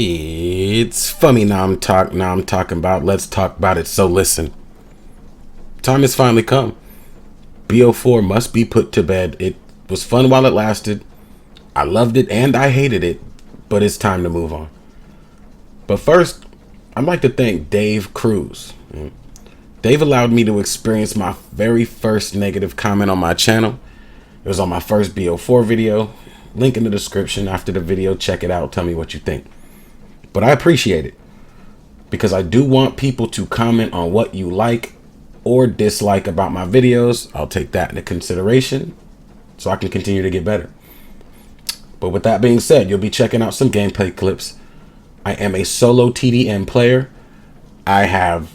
It's funny now I'm talking about. Let's talk about it. So listen, time has finally come. Bo4 must be put to bed. It was fun while it lasted. I loved it and I hated it, but it's time to move on. But first, I'd like to thank Dave Cruz. Dave allowed me to experience my very first negative comment on my channel. It was on my first Bo4 video. Link in the description after the video. Check it out. Tell me what you think. But I appreciate it because I do want people to comment on what you like or dislike about my videos. I'll take that into consideration so I can continue to get better. But with that being said, you'll be checking out some gameplay clips. I am a solo TDM player. I have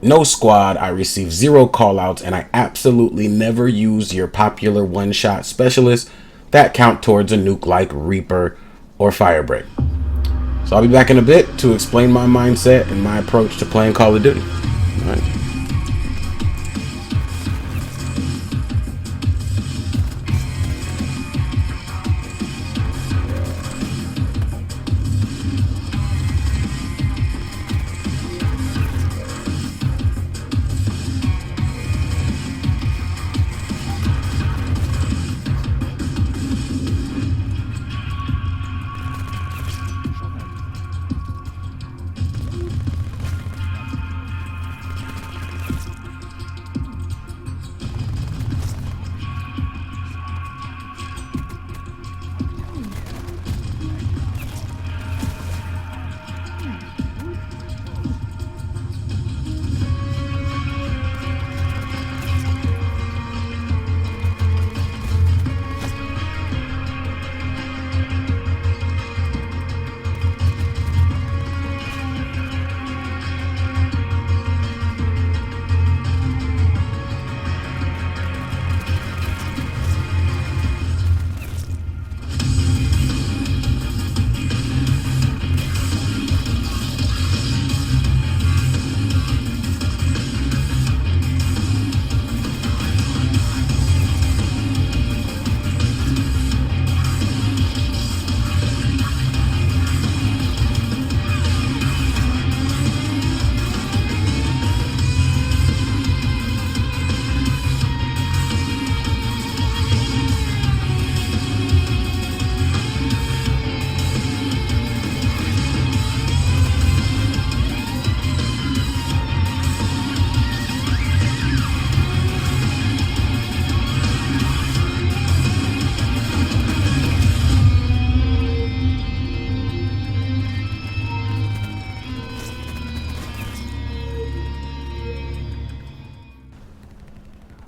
no squad. I receive 0 callouts, and I absolutely never use your popular one-shot specialists that count towards a nuke like Reaper or Firebreak. So I'll be back in a bit to explain my mindset and my approach to playing Call of Duty. All right.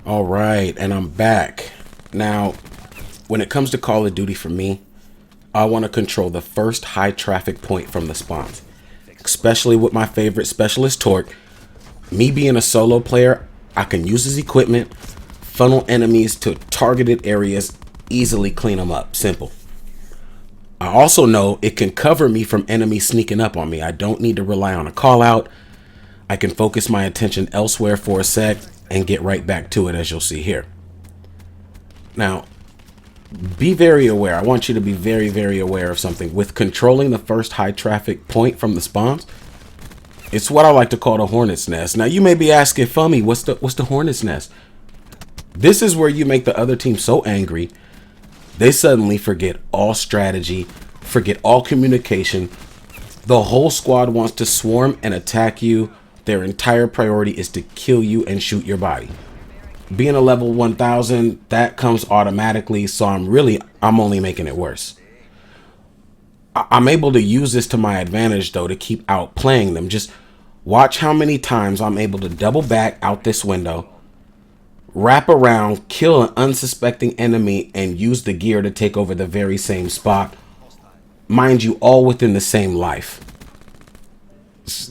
All right, and I'm back. Now, when it comes to Call of Duty for me, I want to control the first high traffic point from the spawns, especially with my favorite specialist Torque. Me being a solo player, I can use his equipment, funnel enemies to targeted areas, easily clean them up. Simple. I also know it can cover me from enemies sneaking up on me. I don't need to rely on a call out. I can focus my attention elsewhere for a sec and get right back to it, as you'll see here. Now, be very aware. I want you to be very, very aware of something. With controlling the first high traffic point from the spawns, it's what I like to call the hornet's nest. Now, you may be asking, Fummy, what's the hornet's nest? This is where you make the other team so angry, they suddenly forget all strategy, forget all communication. The whole squad wants to swarm and attack you. Their entire priority is to kill you and shoot your body. Being a level 1000, that comes automatically, so I'm only making it worse. I'm able to use this to my advantage, though, to keep outplaying them. Just watch how many times I'm able to double back out this window, wrap around, kill an unsuspecting enemy, and use the gear to take over the very same spot. Mind you, all within the same life.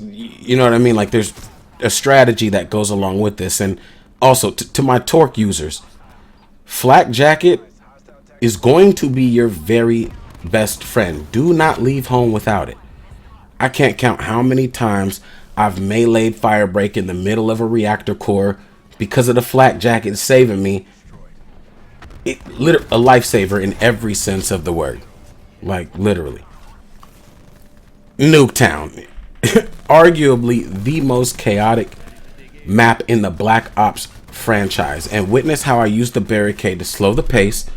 You know what I mean? Like, there's a strategy that goes along with this. And also, to my Torque users, Flak Jacket is going to be your very best friend. Do not leave home without it. I can't count how many times I've meleeed Firebreak in the middle of a reactor core because of the Flak Jacket saving me. A lifesaver in every sense of the word. Like, literally. Nuketown. Arguably the most chaotic map in the Black Ops franchise. And witness how I use the barricade to slow the pace,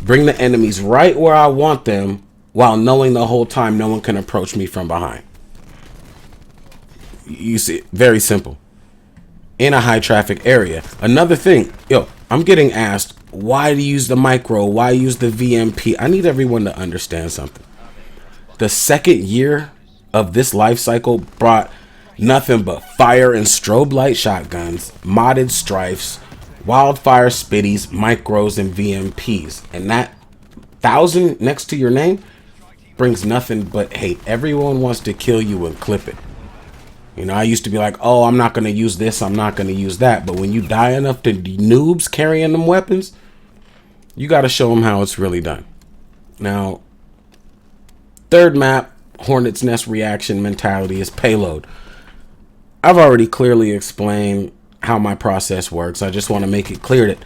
bring the enemies right where I want them, while knowing the whole time no one can approach me from behind. You see, very simple. In a high traffic area. Another thing, I'm getting asked, why to use the micro? Why use the VMP? I need everyone to understand something. The second year of this life cycle brought nothing but fire and strobe light shotguns, modded strifes, wildfire spitties, micros, and VMPs. And that 1,000 next to your name brings nothing but hate. Everyone wants to kill you and clip it. You know, I used to be like, oh, I'm not going to use this, I'm not going to use that. But when you die enough to noobs carrying them weapons, you got to show them how it's really done. Now, third map, Hornet's Nest reaction mentality is payload. I've already clearly explained how my process works. I just want to make it clear that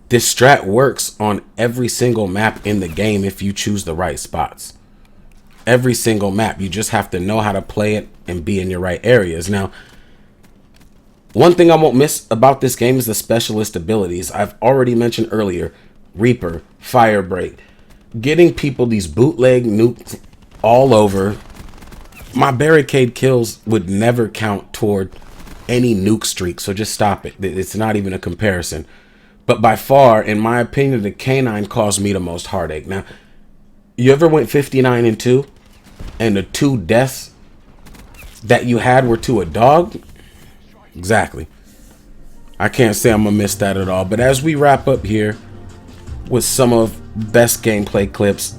this strat works on every single map in the game if you choose the right spots. Every single map. You just have to know how to play it and be in your right areas. Now, one thing I won't miss about this game is the specialist abilities. I've already mentioned earlier, Reaper, Firebreak, getting people these bootleg nukes all over. My barricade kills would never count toward any nuke streak, so just stop it. It's not even a comparison. But by far, in my opinion, the K9 caused me the most heartache. Now, you ever went 59-2 and the 2 deaths that you had were to a dog? Exactly. I can't say I'm gonna miss that at all. But as we wrap up here with some of best gameplay clips,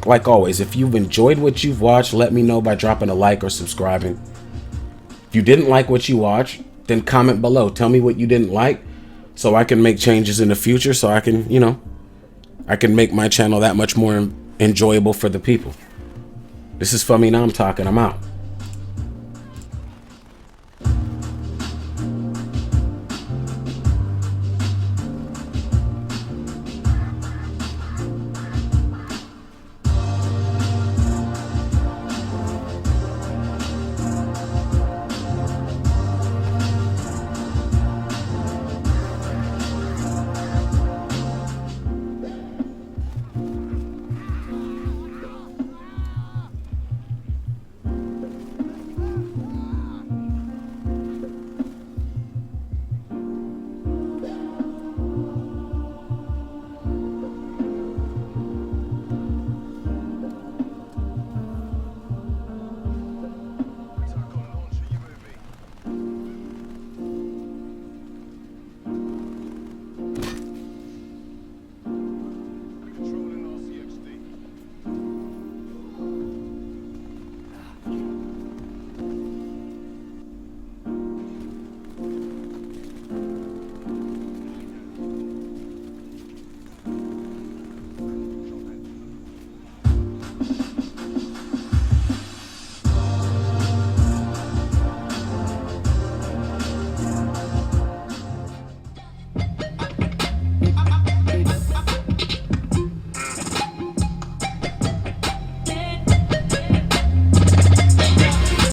like always, if you've enjoyed what you've watched, let me know by dropping a like or subscribing. If you didn't like what you watched, then comment below. Tell me what you didn't like so I can make changes in the future, so I can, I can make my channel that much more enjoyable for the people. This is Fummy Nam talking. I'm out.